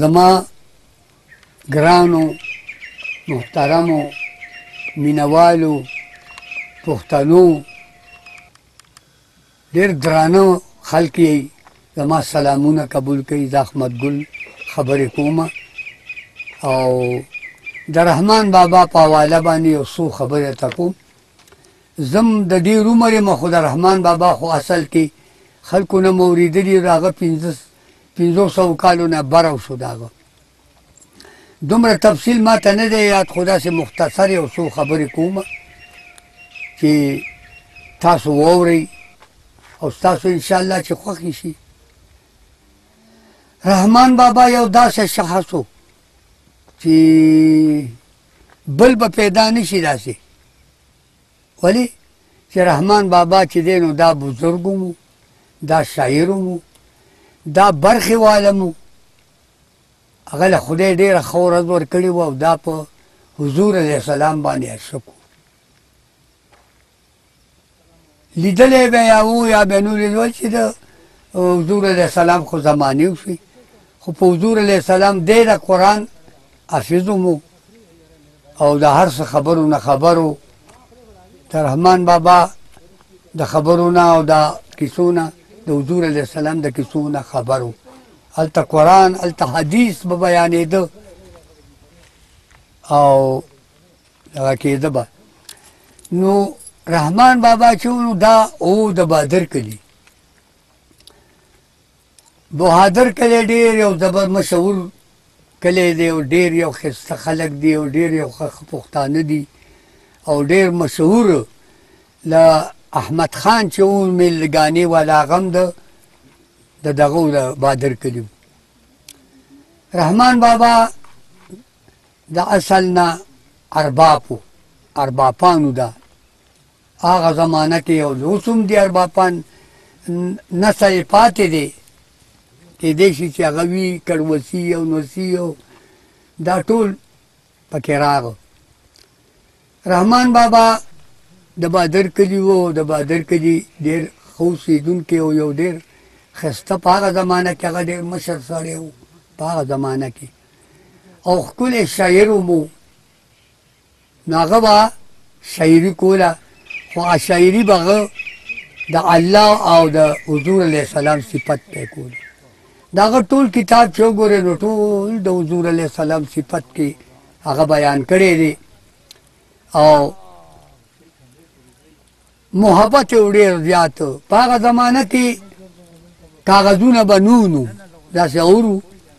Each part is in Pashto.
زما ګرانو محترمو مینوالو پښتنو ډېر درانه خلک یې زما سلامونه قبول کړي. زه احمد ګل خبرې کومه او د رحمان بابا په حواله باندې یو څو خبرې ته کوم. زم د ډېر عمر یم خو د رحمان بابا خو اصل کې خلکو نه مو اورېدلي هغه 500 کالو نه بره شو د هغه دومره تفصیل ما ته نه دی یاد خو داسې مختصر یو څو خبرې کومه چې تاسو واورئ او ستاسو انشاءالله چې خوښې شي. رحمان بابا یو داسې شخص و چې بل به پیدا نه شي داسې. ولې چې رحمان بابا چې دی نو دا بزرګ مو، دا شاعر مو، دا برخې واله مو. هغه له خدای ډېره ښه ورځ ورکړې وه او دا په حضور علیه السلام باندې عاشق و. لیدلی به یا و یا به نو لیدول چې د حضور علیه السلام خو زمانې وشوې خو په حضور علیه السلام دی د قرآن حافظ مو او د هر څه خبرو نه خبرو. د رحمان بابا د خبرو نه او د کیسو نه د حضور علیه السلام د کیسو نه خبرو. هلته قرآن هلته حدیث به بیانېده او دغه کېده به. نو رحمان بابا چې نو دا او د بهادر کلي بهادر کلی ډېر یو زبر مشهور کلی دی او ډېر یو ښایسته خلک دي او ډېر یو ښه پښتانه دي او ډېر مشهور له احمد خان چې و میلګانې والا هغه هم د دغه د بهادر کلي رحمان بابا د اصل نه ارباب و اربابانو ده هغه زمانه کې او اوس هم دي اربابان نسل یې پاتې دی کېدای شي چې هغه وي کړوسي او نوسي او دا ټول پکې راغله. رحمان بابا د بهادر کلي و د بهادر کلي ډېر ښه اوسېدونکی او یو ډېر ښایسته په هغه زمانه کې هغه ډېر مشر سړی و په هغه زمانه کې او ښکلی شاعر مو. نو هغه به شاعري کوله خو شاعري به هغه د الله او د حضور علیه السلام صفت به یې کوله. د هغه ټول کتاب چې وګورئ نو ټول د حضور علیه السلام صفت کې هغه بیان کړی دی او محبت یې ډېر زیات. په هغه زمانه کې کاغذونه به نو داسې اورو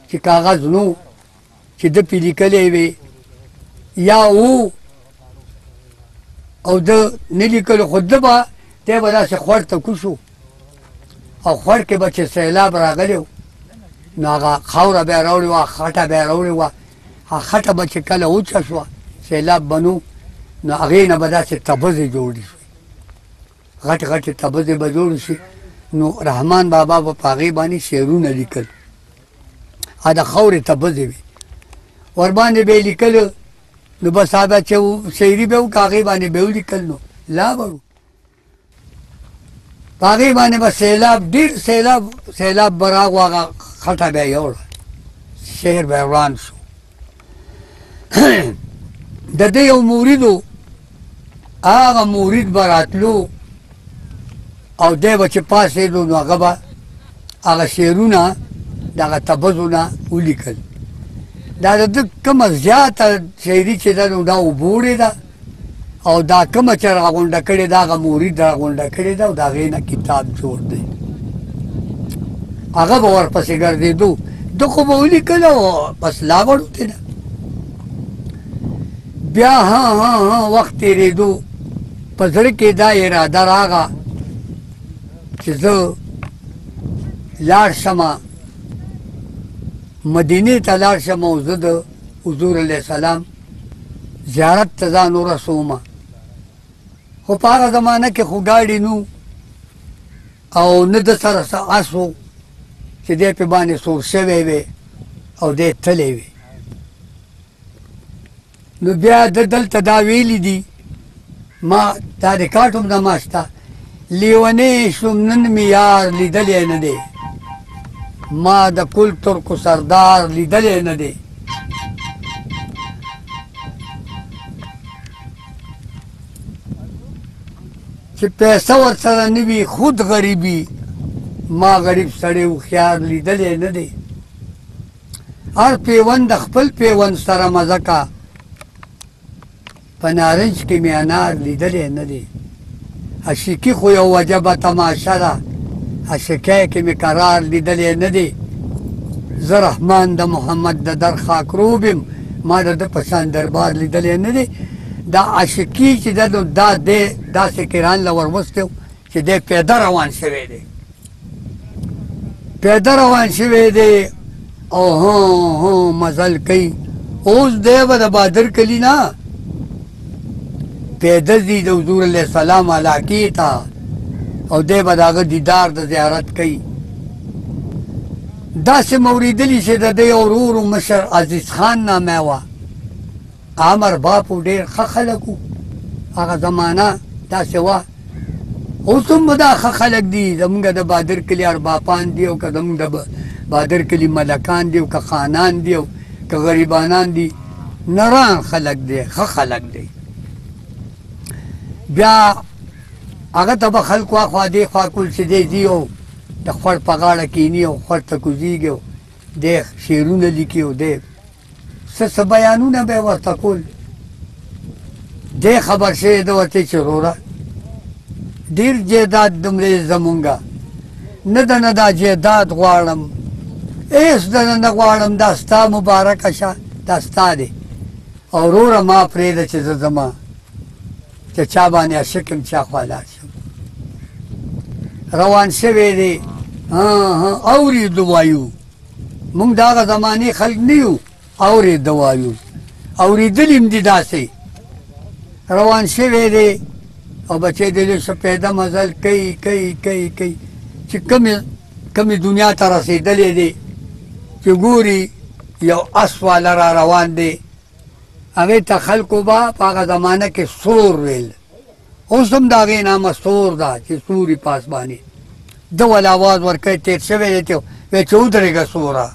چې کاغذ نو چې ده پې لیکلی وي یا و او ده نه لیکلو خو ده به دی به داسې خوړ ته کوشو او خوړ کې به چې سیلاب راغلی و نو هغه خاوره به یې راوړې وه خټه به یې راوړې وه هغه خټه به چې کله وچه شوه سیلاب به نو نو هغې نه به داسې تبزې جوړې شوې غټې غټې تبزې به جوړې شي. نو رحمان بابا به په هغې باندې شعرونه لیکل د خاورې تبزې وې ورباندې به یې لیکلو نو بس هغه چې شاعري به وکړه هغې باندې به یې ولیکل نو لا به و په هغې باندې به سیلاب ډېر سیلاب به راغو هغه خټه به یې یوړه شعر به یې وران شو. د ده یو مرید و هغه مرید به راتلو او دی به چې پاسېدو نو هغه به هغه شعرونه دغه تبزو نه ولیکل. دا د ده کومه زیاته شاعري چې ده نو دا وبوړې ده او دا کومه چې راغونډه کړې ده هغه مرید راغونډه کړې ده او د هغې نه کتاب جوړ دی. هغه به ورپسې ګرځېدو ده خو به ولیکل او بس لاوړ ورته ده. بیا وخت تېرېدو په زړه کې دا اراده راغله چې زه لاړ شمه مدینې ته لاړ شم او زه د حضور علیه السلام زیارت ته ځان ورسومه. خو په هغه زمانه کې خو ګاډي نو او نه د سره څه اس و چې دی پې باندې سور شوی وی او دی تللی وی. نو بیا د دلته دا ویلي دي ما دا ریکارډ هم زما شته لیونی شوم نن مې یار لیدلی نه دی ما د کل ترکو سردار لیدلی نه دی چې پیسه ورسره نه وي خود غریبي ما غریب سړی هوښیار لیدلی نه دی هر پیوند د خپل پیوند سره مزه کا په نارنج کې مې انار لیدلی نه دی عشقي خو یو وجبه تماشه ده عشقۍ کې مې قرار لیدلی نه دی زه رحمان د محمد د در خاکروب یم ما د ده په شان دربار لیدلی نه دی دا عشقي چې ده نو دا دی داسې کران له وروستی و چې دی پیاده روان شوی دی پیاده روان شوی دی او هو مزل کوي اوس دی به د بادر کلي نه پیاده ځي د حضور علیه السلام علاقې ته او دی به د هغه دیدار د زیارت کوي داسې مو اورېدلي چې د ده یو ورور مشر عزیز خان نامه وه عمر باپو ډېر ښه خلک وو هغه زمانه داسې وه اوس هم دا ښه خلک دي زمونږ د بادر کلي ارباپان دي او که زمونږ د بادر کلي ملکان دي او که خانان دي او که غریبانان دي نران خلک دی ښه خلک دی بیا هغه ته به خلکو اخوا دې خوا کول چې دی ځي او د خوړ په غاړه کښېني او خوړ ته کوزېږي او دی شعرونه لیکي او دی څه بیانونه به یې ورته کول دی خبر شوی ده ورته چې وروره ډېر جایداد دومره زمونږه نه ده نه دا جایداد غواړم هېڅ ده نه غواړم دا ستا مبارکه شه دا ستا دی او وروره ما پرېږده چې زه ځمه چې چا باندې عاشق یم چا خوا لاړ شم روان شوی دی اورېدو وایو موږ د هغه زمانې خلک نه یو اورېده وایو اورېدلي هم دي داسې روان شوی دی او بچی دی ښه پیدا مزل کوي چې کمې دنیا ته رسېدلی دی چې ګوري یو اس والا را روان دی هغې ته خلکو به په هغه زمانه کې سور ویل اوس هم د هغې نامه سور ده چې سوري په اسمانې ده ول اواز ورکوي تېر شوی دی وی چې ودرېږه سوره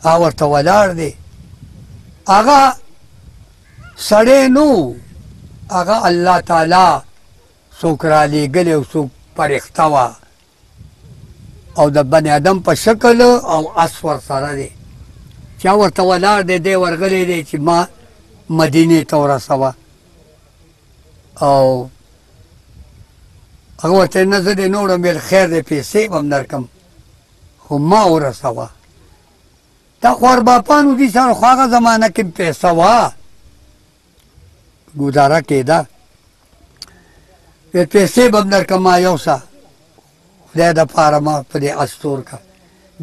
هغه ورته ولاړ دی هغه سړی نو هغه الله تعالی څوک رالیږلی او څوک فرښته وه او د بني ادم په شکل او اس ورسره دی چې ورته ولاړ دی دی ورغلی دی چې ما مدینې ته ورسوه او هغه ورته نه زه دې نه وړم ویل خیر دی پیسې به هم درکړم خو ما ورسوه دا خو ارباپانو دي سره خو هغه زمانه کې پیسه وه ګزاره کېده ویل پیسې به هم درکړم ما یو څه خدای دپاره ما په دې اس تور که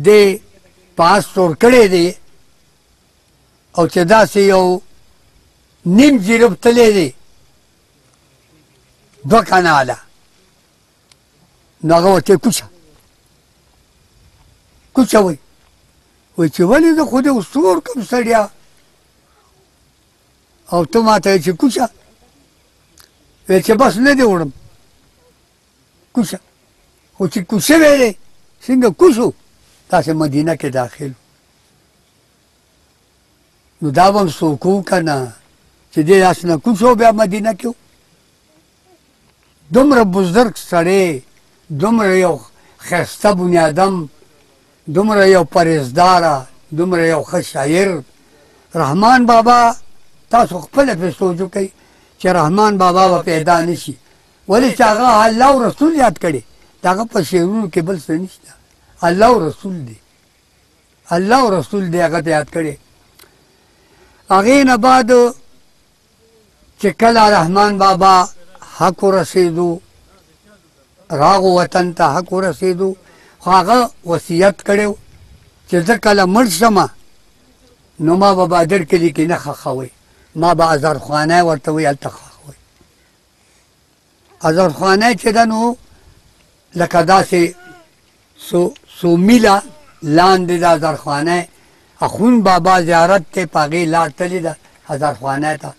دې په اس تور کړی دی او چې داسې یو نیم جیرب تلی دی 2 کناله نو هغه ورته کوچه وایي وایي چې ولې زه خو دې اوس تور کړم سړیا او ته ما ته چې کوچه ویل چې بس نه دې وړم کوچه خو چې کوڅه ویلې څنګه کوڅو داسې مدینه کې داخل نو دا به هم څوک وو که نه چې دې داسې نه کوڅو بیا مدینه کې دومره بزرګ سړی دومره یو ښایسته بنیادم دومره یو پرهیزداره دومره یو ښه شاعر رحمان بابا تاسو خپله پرې سوچ وکئ چې رحمان بابا به پیدا نه شي ولې چې هغه الله او رسول یاد کړي د هغه په شعرونو کې بل څه نشته الله او رسول دی الله او رسول دی هغه ته یاد کړي هغې نه بعد چې کله رحمان بابا حق ورسېدو راغو وطن ته حق ورسېدو خو هغه وصیت کړی چې زه کله مړ شمه نو ما به بادر کلي کې نه ښخوئ ما به ازرخوانی ورته وایي هلته ښخوئ ازرخوانی چې ده نو لکه داسې څو میله لاندې د ازرخوانی اخون بابا زیارت دی په هغې لار تلې ده ازرخوانی ته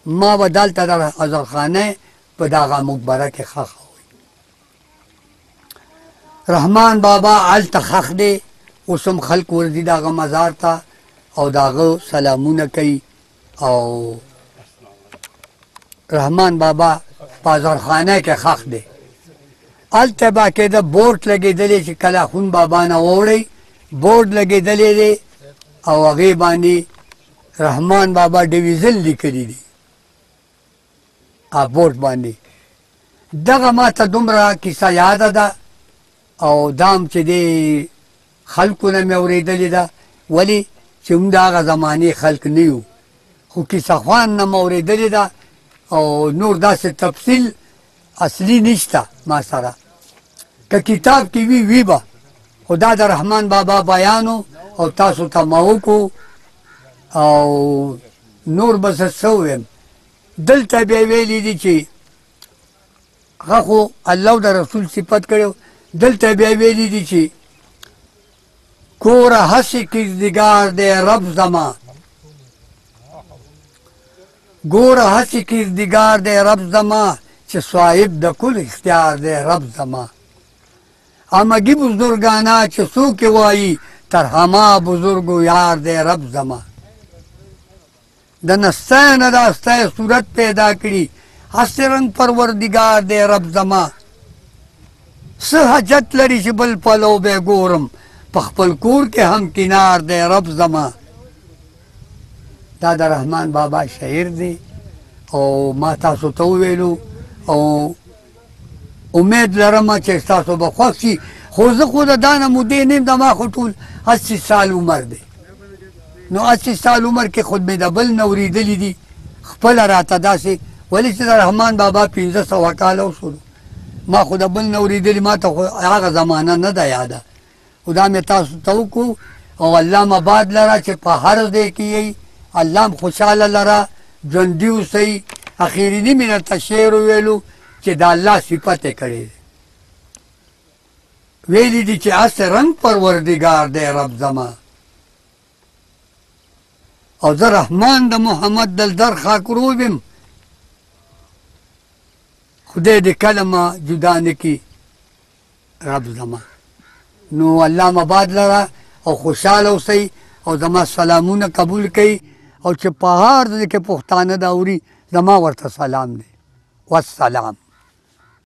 ما به دلته د ازرخوانی په دغه مقبره کې ښخوئ رحمان بابا هلته ښخ دی، اوس هم خلک ورځي د هغه مزار ته او د هغه سلامونه کوي. او رحمان بابا په ازارخانه کې ښخ دی. هلته باقاعده بورډ لګېدلی چې کله اخون بابا نه واوړئ بورډ لګېدلی دی او هغې باندې رحمان بابا ډویژن لیکلی دی بورډ باندې. دغه ما ته دومره کیسه یاده ده او دام چې دی خلکو نه مې اورېدلې ده، ولې چې موږ د هغه زمانې خلک نه یو، خو کیسه خوان نه مې اورېدلې ده او نور داسې تفصیل اصلي نشته ما سره. که کتاب کې وي به، خو دا د رحمان بابا بیانو او تاسو ته ما وکړو او نور به زه څه ویم. دلته بیا ویلي دي چې هغه خو الله او د رسول صفت کړی، دلته بیا ویلي دي چې کوره هسې کردګار دی رب زما، ګوره هسې کردګار دی رب زما، چې صاحب د کل اختیار دی رب زما. همگی بزرگانا چې څوک وایي تر هما بزرګو یار دی رب زما. د نستی نه د استی صورت پیدا کړي هسې رنګ پروردګار دی رب زما. څه حاجت لري چې بل پلو به ګورم، په خپل کور کې هم کنار دی رب زما. دا د رحمان بابا شعر دی او ما تاسو ته وویلو او امید لرم چې ستاسو به خوښ شي. خو زه خو د دا نه مودې نه یم، د ما خو ټول 80 سال عمر دی، نو 80 سال عمر کې خود مې د بل نه اورېدلي دي خپله راته داسې، ولې چې د رحمان بابا 1500 کاله وشولو، ما خو د بل نه اورېدلي، ما ته خو هغه زمانه نه ده یاده. خو دا مې تاسو ته وکړو او الله مباد لره چې په هر ځای کې یې الله م خوشحاله لره، ژوندي اوسئ. اخریني مې درته شعر وویلو چې د الله صفت یې کړی دی، ویلي دي چې هسې رنګ پروردګار دی رب زما. او زه رحمان د محمد دلدر خاکروب یم، خدای دې کله ما جدا نه کړي رب زما. نو الله مباد لره او خوشحاله اوسئ او زما سلامونه قبول کړئ، او چې په هر ځای کې پښتانه دا اوري زما ورته سلام دی. والسلام.